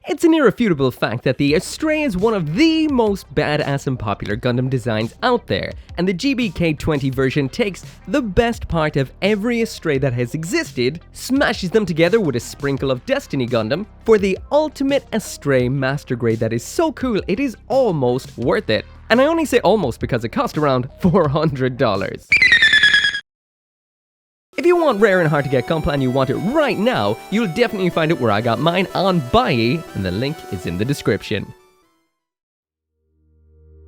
It's an irrefutable fact that the Astray is one of the most badass and popular Gundam designs out there, and the GBK20 version takes the best part of every Astray that has existed, smashes them together with a sprinkle of Destiny Gundam for the ultimate Astray master grade that is so cool it is almost worth it. And I only say almost because it cost around $400. If you want rare and hard to get gunpla and you want it right now, you'll definitely find it where I got mine on Buy, and the link is in the description.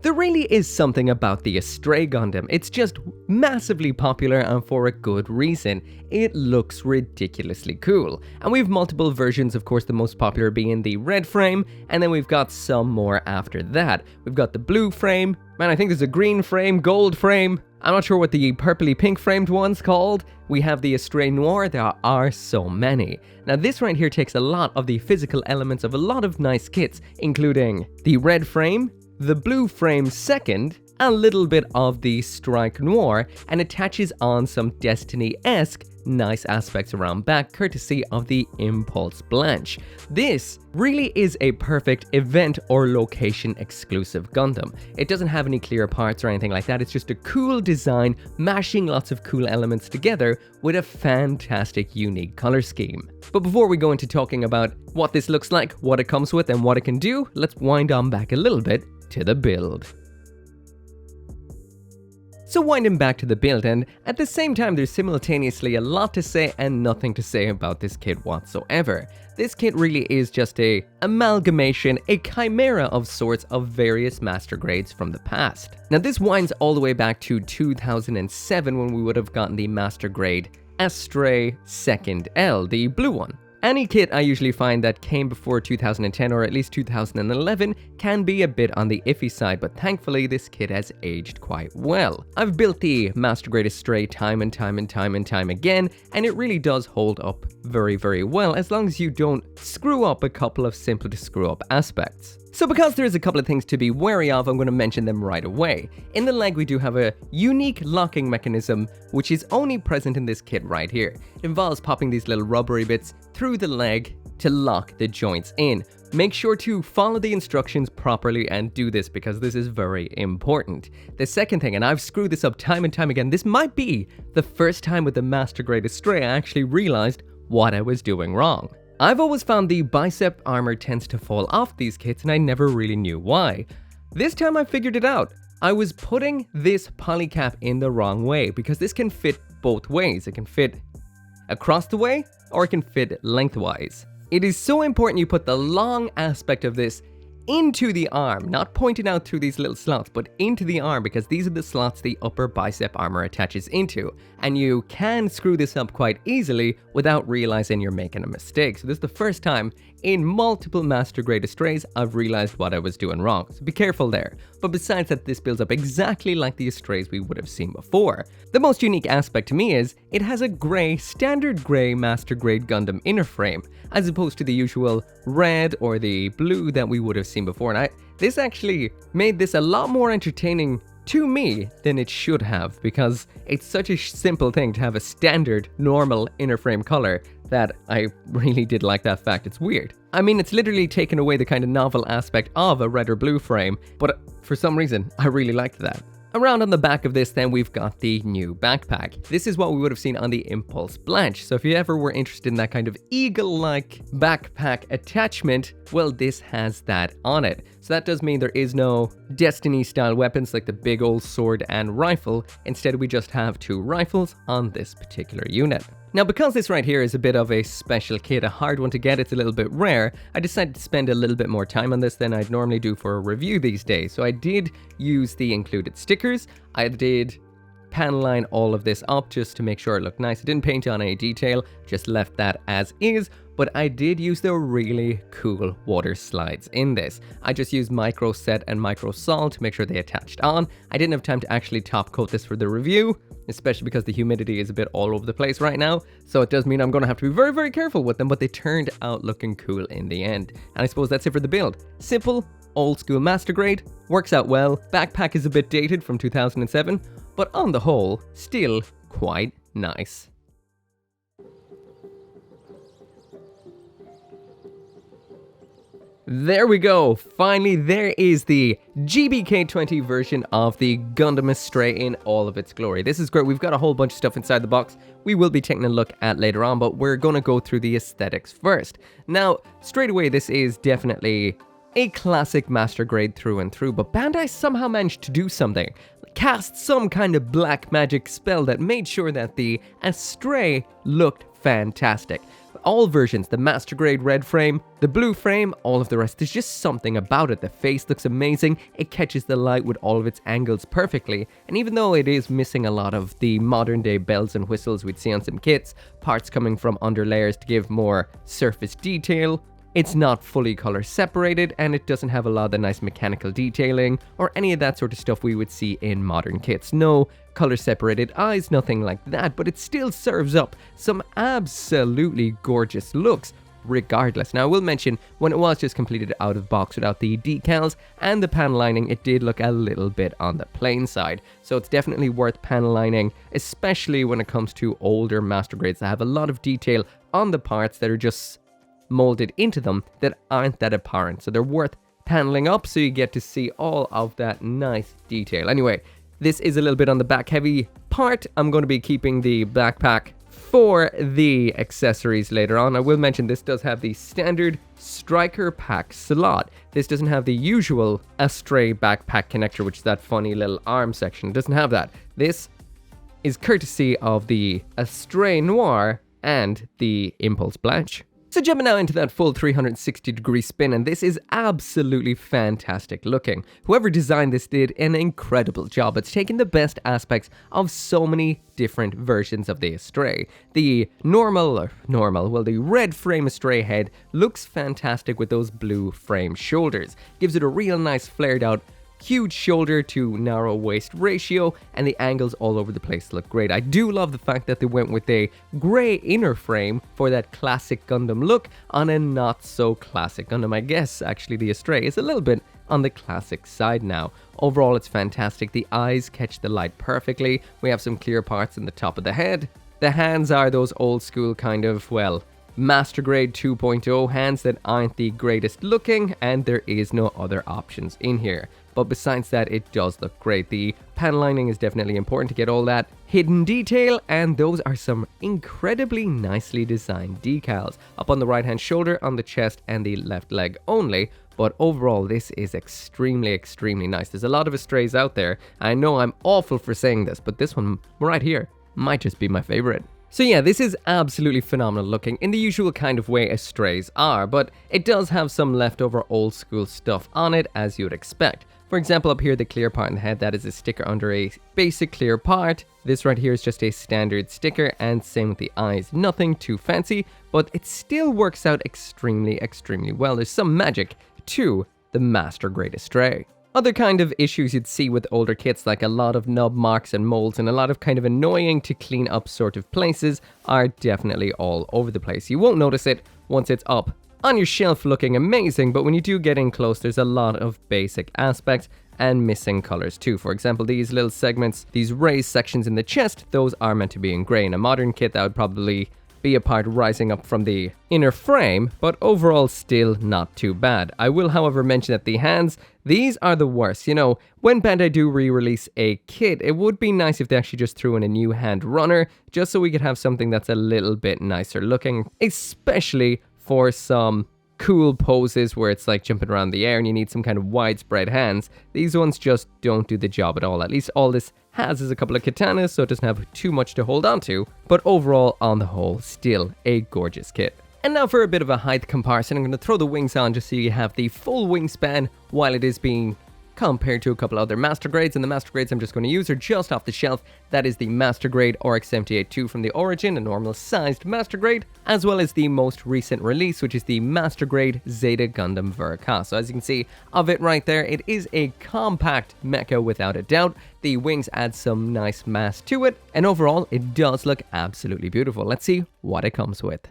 There really is something about the Astray Gundam. It's just massively popular and for a good reason. It looks ridiculously cool. And we have multiple versions, of course, the most popular being the red frame, and then we've got some more after that. We've got the blue frame, man, I think there's a green frame, gold frame, I'm not sure what the purpley pink framed one's called. We have the Astray Noir, there are so many. Now this right here takes a lot of the physical elements of a lot of nice kits, including the red frame, the blue frame second, a little bit of the Strike Noir, and attaches on some Destiny-esque nice aspects around back, courtesy of the Impulse Blanche. This really is a perfect event or location exclusive Gundam. It doesn't have any clear parts or anything like that, it's just a cool design, mashing lots of cool elements together with a fantastic unique color scheme. But before we go into talking about what this looks like, what it comes with, and what it can do, let's wind on back a little bit to the build. So winding back to the build, and at the same time there's simultaneously a lot to say and nothing to say about this kit whatsoever. This kit really is just a amalgamation, a chimera of sorts of various master grades from the past. Now this winds all the way back to 2007 when we would have gotten the master grade Astray 2nd L, the blue one. Any kit I usually find that came before 2010 or at least 2011 can be a bit on the iffy side, but thankfully this kit has aged quite well. I've built the Master Grade Astray time and time again, and it really does hold up very well as long as you don't screw up a couple of simple to screw up aspects. So because there is a couple of things to be wary of, I'm going to mention them right away. In the leg we do have a unique locking mechanism which is only present in this kit right here. It involves popping these little rubbery bits through the leg to lock the joints in. Make sure to follow the instructions properly and do this because this is very important. The second thing, and I've screwed this up time and time again, this might be the first time with the Master Grade Astray I actually realized what I was doing wrong. I've always found the bicep armor tends to fall off these kits and I never really knew why. This time I figured it out. I was putting this polycap in the wrong way because this can fit both ways. It can fit across the way or it can fit lengthwise. It is so important you put the long aspect of this into the arm, not pointing out through these little slots, but into the arm because these are the slots the upper bicep armor attaches into. And you can screw this up quite easily without realizing you're making a mistake. So this is the first time in multiple Master Grade Astrays I've realized what I was doing wrong. So be careful there. But besides that, this builds up exactly like the Astrays we would have seen before. The most unique aspect to me is it has a grey, standard grey Master Grade Gundam inner frame, as opposed to the usual red or the blue that we would have seen before. And this actually made this a lot more entertaining to me than it should have, because it's such a simple thing to have a standard normal inner frame color that I really did like that fact. It's weird. I mean, it's literally taken away the kind of novel aspect of a red or blue frame, but for some reason I really liked that. Around on the back of this then we've got the new backpack. This is what we would have seen on the Impulse Blanche, so if you ever were interested in that kind of eagle-like backpack attachment, well, this has that on it. So that does mean there is no Destiny-style weapons like the big old sword and rifle. Instead we just have two rifles on this particular unit. Now because this right here is a bit of a special kit, a hard one to get, it's a little bit rare, I decided to spend a little bit more time on this than I'd normally do for a review these days. So I did use the included stickers, I did pan line all of this up just to make sure it looked nice. I didn't paint on any detail, just left that as is, but I did use the really cool water slides in this. I just used micro set and micro sol to make sure they attached on. I didn't have time to actually top coat this for the review, especially because the humidity is a bit all over the place right now, so it does mean I'm going to have to be very careful with them, but they turned out looking cool in the end. And I suppose that's it for the build. Simple, old school Master Grade, works out well. Backpack is a bit dated from 2007, but on the whole, still quite nice. There we go, finally there is the GBK20 version of the Gundam Astray in all of its glory. This is great, we've got a whole bunch of stuff inside the box we will be taking a look at later on, but we're going to go through the aesthetics first. Now, straight away this is definitely a classic master grade through and through, but Bandai somehow managed to do something. Cast some kind of black magic spell that made sure that the Astray looked fantastic. All versions, the master grade red frame, the blue frame, all of the rest, there's just something about it. The face looks amazing, it catches the light with all of its angles perfectly, and even though it is missing a lot of the modern day bells and whistles we'd see on some kits, parts coming from under layers to give more surface detail, it's not fully color separated, and it doesn't have a lot of the nice mechanical detailing or any of that sort of stuff we would see in modern kits. No color separated eyes, nothing like that, but it still serves up some absolutely gorgeous looks regardless. Now I will mention, when it was just completed out of box without the decals and the panel lining, it did look a little bit on the plain side. So it's definitely worth panel lining, especially when it comes to older master grades that have a lot of detail on the parts that are just molded into them that aren't that apparent. So they're worth paneling up so you get to see all of that nice detail. Anyway, this is a little bit on the back heavy part. I'm going to be keeping the backpack for the accessories later on. I will mention this does have the standard striker pack slot. This doesn't have the usual Astray backpack connector, which is that funny little arm section. It doesn't have that. This is courtesy of the Astray Noir and the Impulse Blanche. So jumping now into that full 360-degree spin, and this is absolutely fantastic looking. Whoever designed this did an incredible job. It's taken the best aspects of so many different versions of the Astray. The the red frame Astray head looks fantastic with those blue frame shoulders. Gives it a real nice flared out huge shoulder to narrow waist ratio, and the angles all over the place look great. I do love the fact that they went with a grey inner frame for that classic Gundam look on a not so classic Gundam. I guess actually the Astray is a little bit on the classic side now. Overall it's fantastic. The eyes catch the light perfectly. We have some clear parts in the top of the head. The hands are those old school kind of, well, Master Grade 2.0 hands that aren't the greatest looking, and there is no other options in here. But besides that, it does look great. The panel lining is definitely important to get all that hidden detail, and those are some incredibly nicely designed decals. Up on the right hand shoulder, on the chest, and the left leg only. But overall, this is extremely nice. There's a lot of Astrays out there. I know I'm awful for saying this, but this one right here might just be my favorite. So yeah, this is absolutely phenomenal looking in the usual kind of way Astrays are, but it does have some leftover old school stuff on it, as you would expect. For example, up here, the clear part in the head, that is a sticker under a basic clear part. This right here is just a standard sticker, and same with the eyes. Nothing too fancy, but it still works out extremely well. There's some magic to the Master Grade Astray. Other kind of issues you'd see with older kits, like a lot of nub marks and molds and a lot of kind of annoying to clean up sort of places, are definitely all over the place. You won't notice it once it's up on your shelf looking amazing, but when you do get in close, there's a lot of basic aspects and missing colors too. For example, these little segments, these raised sections in the chest, those are meant to be in gray. In a modern kit, that would probably be a part rising up from the inner frame, but overall still not too bad. I will, however, mention that the hands, these are the worst. You know, when Bandai do re-release a kit, it would be nice if they actually just threw in a new hand runner, just so we could have something that's a little bit nicer looking, especially for some cool poses where it's like jumping around the air and you need some kind of widespread hands. These ones just don't do the job at all. At least all this has is a couple of katanas, so it doesn't have too much to hold on to, but overall, on the whole, still a gorgeous kit. And now for a bit of a height comparison, I'm going to throw the wings on just so you have the full wingspan while it is being compared to a couple other Master Grades, and the Master Grades I'm just going to use are just off the shelf. That is the Master Grade RX-78-2 from the Origin, a normal sized Master Grade, as well as the most recent release, which is the Master Grade Zeta Gundam Verka. So as you can see of it right there, it is a compact mecha without a doubt. The wings add some nice mass to it, and overall it does look absolutely beautiful. Let's see what it comes with.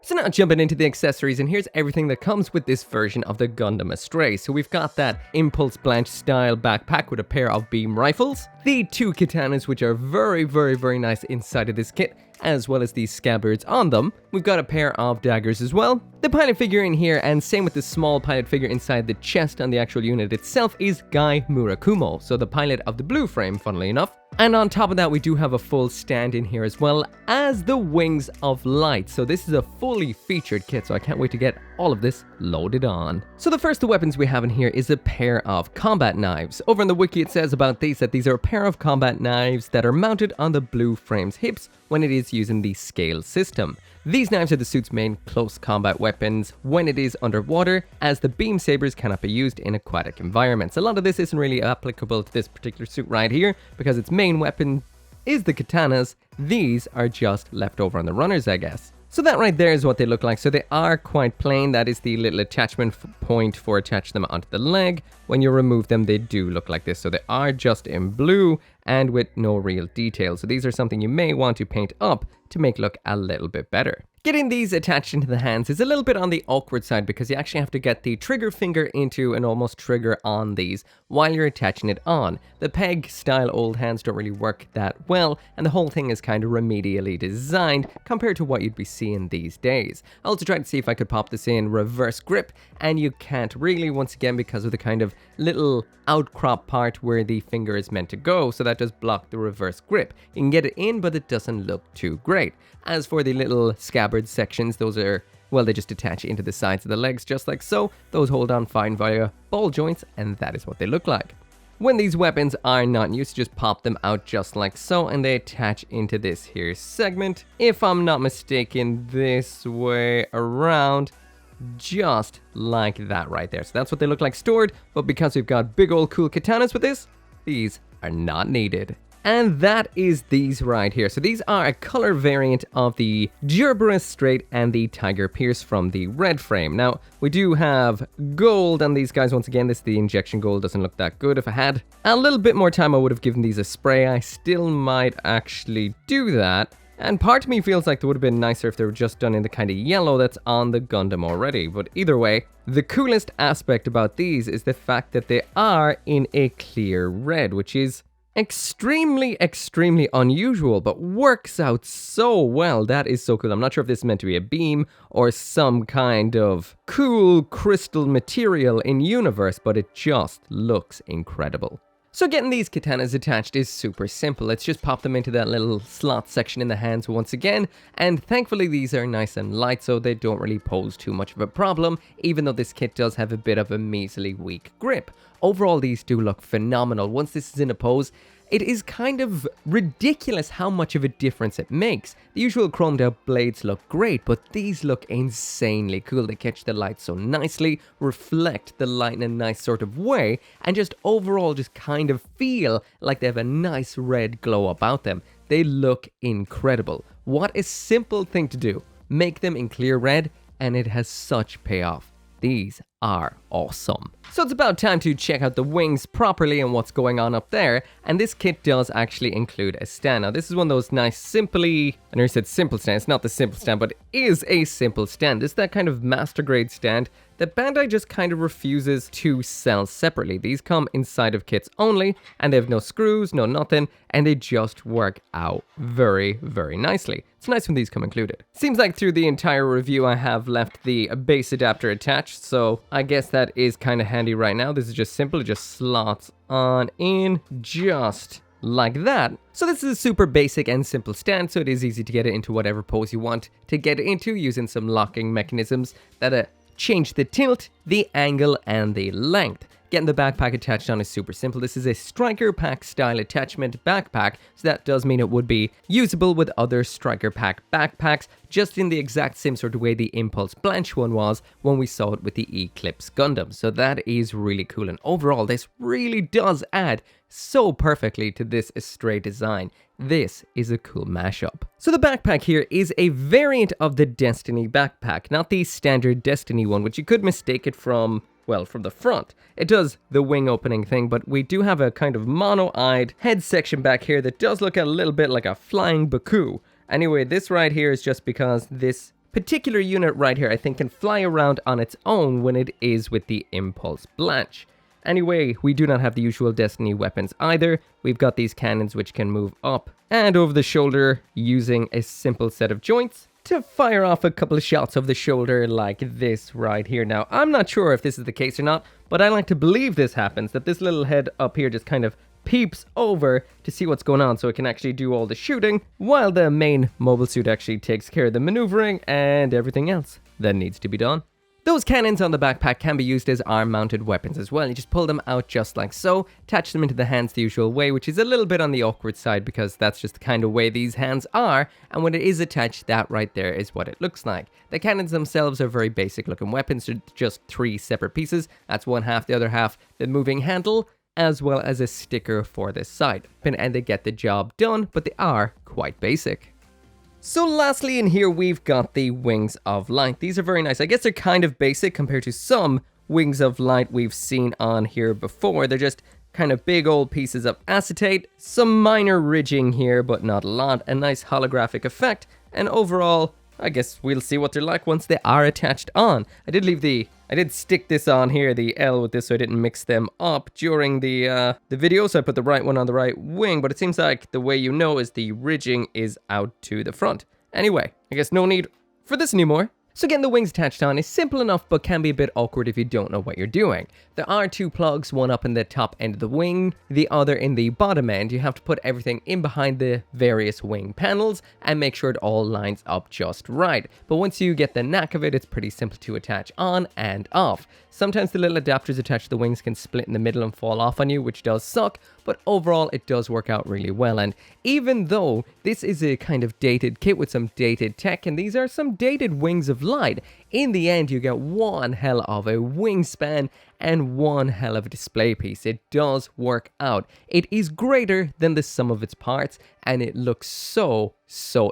So now jumping into the accessories, and here's everything that comes with this version of the Gundam Astray. So we've got that Impulse Blanche style backpack with a pair of beam rifles, the two katanas which are very nice inside of this kit, as well as these scabbards on them. We've got a pair of daggers as well. The pilot figure in here, and same with the small pilot figure inside the chest on the actual unit itself, is Guy Murakumo, so the pilot of the blue frame, funnily enough. And on top of that, we do have a full stand in here as well as the Wings of Light. So this is a fully featured kit, so I can't wait to get all of this loaded on. So the first of the weapons we have in here is a pair of combat knives. Over in the wiki it says about these that these are a pair of combat knives that are mounted on the blue frame's hips when it is using the scale system. These knives are the suit's main close combat weapons when it is underwater, as the beam sabers cannot be used in aquatic environments. A lot of this isn't really applicable to this particular suit right here, because its main weapon is the katanas. These are just left over on the runners, I guess. So that right there is what they look like. So they are quite plain. That is the little attachment point for attaching them onto the leg. When you remove them, they do look like this. So they are just in blue and with no real detail. So these are something you may want to paint up to make look a little bit better. Getting these attached into the hands is a little bit on the awkward side because you actually have to get the trigger finger into and almost trigger on these while you're attaching it on. The peg style old hands don't really work that well, and the whole thing is kind of remedially designed compared to what you'd be seeing these days. I also tried to see if I could pop this in reverse grip, and you can't really, once again, because of the kind of little outcrop part where the finger is meant to go, so that does block the reverse grip. You can get it in, but it doesn't look too great. As for the little scabbard sections, those are, well, they just attach into the sides of the legs just like so. Those hold on fine via ball joints, and that is what they look like. When these weapons are not in use, just pop them out just like so, and they attach into this here segment. If I'm not mistaken, this way around, just like that right there. So that's what they look like stored, but because we've got big old cool katanas with this, these are not needed. And that is these right here. So these are a color variant of the Gundam Astray and the Tiger Pierce from the red frame. Now, we do have gold on these guys. Once again, this is the injection gold. Doesn't look that good. If I had a little bit more time, I would have given these a spray. I still might actually do that. And part of me feels like it would have been nicer if they were just done in the kind of yellow that's on the Gundam already. But either way, the coolest aspect about these is the fact that they are in a clear red, which is extremely unusual, but works out so well. That is so cool. I'm not sure if this is meant to be a beam or some kind of cool crystal material in universe, but it just looks incredible. So getting these katanas attached is super simple. Let's just pop them into that little slot section in the hands once again, and thankfully these are nice and light, so they don't really pose too much of a problem, even though this kit does have a bit of a measly weak grip. Overall, these do look phenomenal. Once this is in a pose, it is kind of ridiculous how much of a difference it makes. The usual chromed out blades look great, but these look insanely cool. They catch the light so nicely, reflect the light in a nice sort of way, and just overall just kind of feel like they have a nice red glow about them. They look incredible. What a simple thing to do. Make them in clear red, and it has such payoff. These are awesome. So it's about time to check out the wings properly and what's going on up there, and this kit does actually include a stand. Now this is one of those nice simply, I never said simple stand, it's not the simple stand, but it is a simple stand. This is that kind of master grade stand that Bandai just kind of refuses to sell separately. These come inside of kits only, and they have no screws, no nothing, and they just work out very nicely. It's nice when these come included. Seems like through the entire review I have left the base adapter attached, so I guess that is kind of handy right now. This is just simple, it just slots on in just like that. So this is a super basic and simple stand, so it is easy to get it into whatever pose you want to get it into using some locking mechanisms that change the tilt, the angle, and the length. Getting the backpack attached on is super simple. This is a striker pack style attachment backpack, so that does mean it would be usable with other striker pack backpacks, just in the exact same sort of way the Impulse Blanche one was when we saw it with the Eclipse Gundam. So that is really cool, and overall this really does add so perfectly to this Astray design. This is a cool mashup. So the backpack here is a variant of the Destiny backpack, not the standard Destiny one, which you could mistake it from, well, from the front. It does the wing opening thing, but we do have a kind of mono-eyed head section back here that does look a little bit like a flying Baku. Anyway, this right here is just because this particular unit right here, I think, can fly around on its own when it is with the Impulse Blanche. Anyway, we do not have the usual Destiny weapons either. We've got these cannons which can move up and over the shoulder using a simple set of joints to fire off a couple of shots over the shoulder like this right here. Now, I'm not sure if this is the case or not, but I like to believe this happens, that this little head up here just kind of peeps over to see what's going on so it can actually do all the shooting, while the main mobile suit actually takes care of the maneuvering and everything else that needs to be done. Those cannons on the backpack can be used as arm-mounted weapons as well. You just pull them out just like so, attach them into the hands the usual way, which is a little bit on the awkward side because that's just the kind of way these hands are, and when it is attached, that right there is what it looks like. The cannons themselves are very basic looking weapons, they're just 3 separate pieces. That's one half, the other half, the moving handle, as well as a sticker for this side. And they get the job done, but they are quite basic. So lastly in here we've got the Wings of Light. These are very nice. I guess they're kind of basic compared to some Wings of Light we've seen on here before. They're just kind of big old pieces of acetate, some minor ridging here but not a lot, a nice holographic effect, and overall I guess we'll see what they're like once they are attached on. I did stick this on here, the L with this, so I didn't mix them up during the video, so I put the right one on the right wing, but it seems like the way you know is the ridging is out to the front. Anyway, I guess no need for this anymore. So getting the wings attached on is simple enough, but can be a bit awkward if you don't know what you're doing. There are 2 plugs, one up in the top end of the wing, the other in the bottom end. You have to put everything in behind the various wing panels and make sure it all lines up just right. But once you get the knack of it, it's pretty simple to attach on and off. Sometimes the little adapters attached to the wings can split in the middle and fall off on you, which does suck, but overall it does work out really well. And even though this is a kind of dated kit with some dated tech, and these are some dated Wings of Light, in the end you get one hell of a wingspan and one hell of a display piece. It does work out. It is greater than the sum of its parts, and it looks so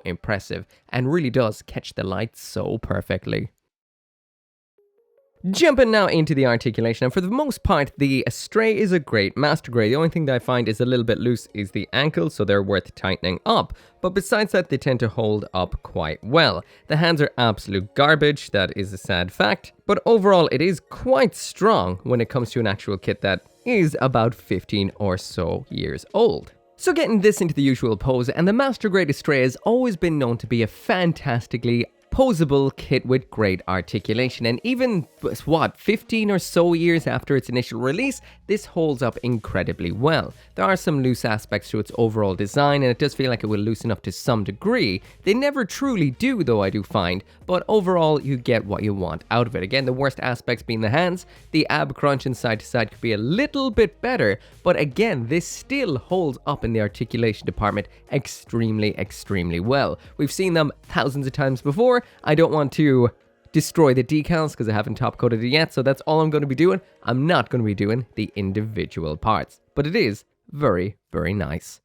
impressive and really does catch the light so perfectly. Jumping now into the articulation, and for the most part, the Astray is a great master grade. The only thing that I find is a little bit loose is the ankles, so they're worth tightening up. But besides that, they tend to hold up quite well. The hands are absolute garbage, that is a sad fact. But overall, it is quite strong when it comes to an actual kit that is about 15 or so years old. So getting this into the usual pose, and the Master Grade Astray has always been known to be a fantastically posable kit with great articulation, and even, 15 or so years after its initial release, this holds up incredibly well. There are some loose aspects to its overall design, and it does feel like it will loosen up to some degree. They never truly do though, I do find, but overall you get what you want out of it. Again, the worst aspects being the hands. The ab crunch and side to side could be a little bit better, but again, this still holds up in the articulation department extremely well. We've seen them thousands of times before. I don't want to destroy the decals because I haven't top coated it yet, so that's all I'm going to be doing. I'm not going to be doing the individual parts, but it is very nice.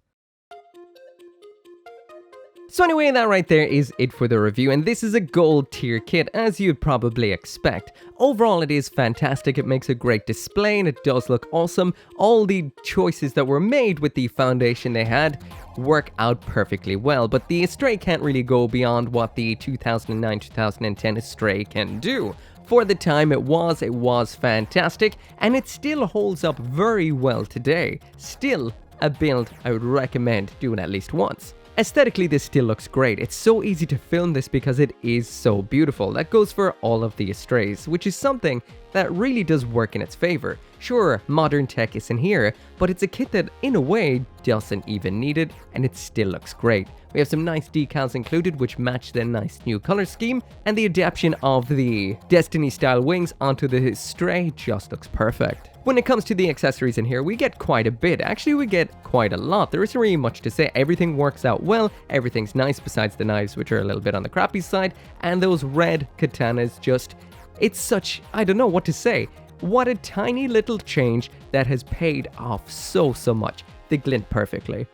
So anyway, that right there is it for the review, and this is a gold tier kit, as you'd probably expect. Overall, it is fantastic, it makes a great display, and it does look awesome. All the choices that were made with the foundation they had work out perfectly well, but the Astray can't really go beyond what the 2009-2010 Astray can do. For the time it was fantastic, and it still holds up very well today. Still a build I would recommend doing at least once. Aesthetically, this still looks great. It's so easy to film this because it is so beautiful. That goes for all of the Astrays, which is something that really does work in its favor. Sure, modern tech isn't here, but it's a kit that, in a way, doesn't even need it, and it still looks great. We have some nice decals included, which match the nice new color scheme, and the adaptation of the Destiny-style wings onto the Astray just looks perfect. When it comes to the accessories in here, we get quite a bit. Actually, we get quite a lot. There isn't really much to say. Everything works out well. Everything's nice besides the knives, which are a little bit on the crappy side. And those red katanas just... it's such... I don't know what to say. What a tiny little change that has paid off so much. They glint perfectly.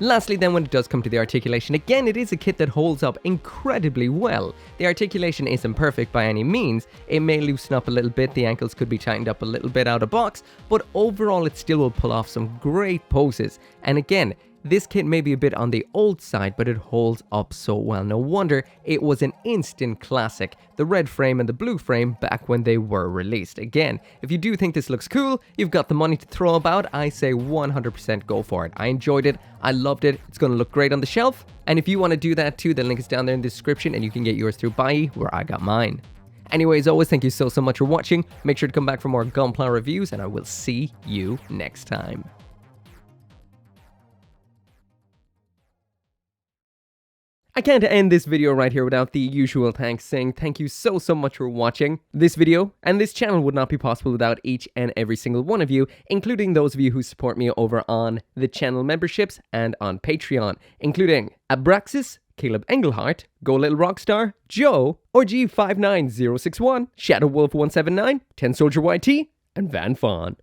Lastly then, when it does come to the articulation, again it is a kit that holds up incredibly well. The articulation isn't perfect by any means. It may loosen up a little bit, the ankles could be tightened up a little bit out of box, but overall it still will pull off some great poses. And again, This kit may be a bit on the old side, but it holds up so well. No wonder it was an instant classic, the red frame and the blue frame back when they were released. Again, if you do think this looks cool, you've got the money to throw about, I say 100% go for it. I enjoyed it, I loved it, it's going to look great on the shelf, and if you want to do that too, the link is down there in the description and you can get yours through Buy, where I got mine. Anyways, always thank you so much for watching, make sure to come back for more Gunpla reviews, and I will see you next time. I can't end this video right here without the usual thanks, saying thank you so much for watching. This video and this channel would not be possible without each and every single one of you, including those of you who support me over on the channel memberships and on Patreon, including Abraxas, Caleb Engelhart, Go Little Rockstar, Joe, or G59061, Shadow Wolf 179, 10 Soldier YT, and Van Fawn.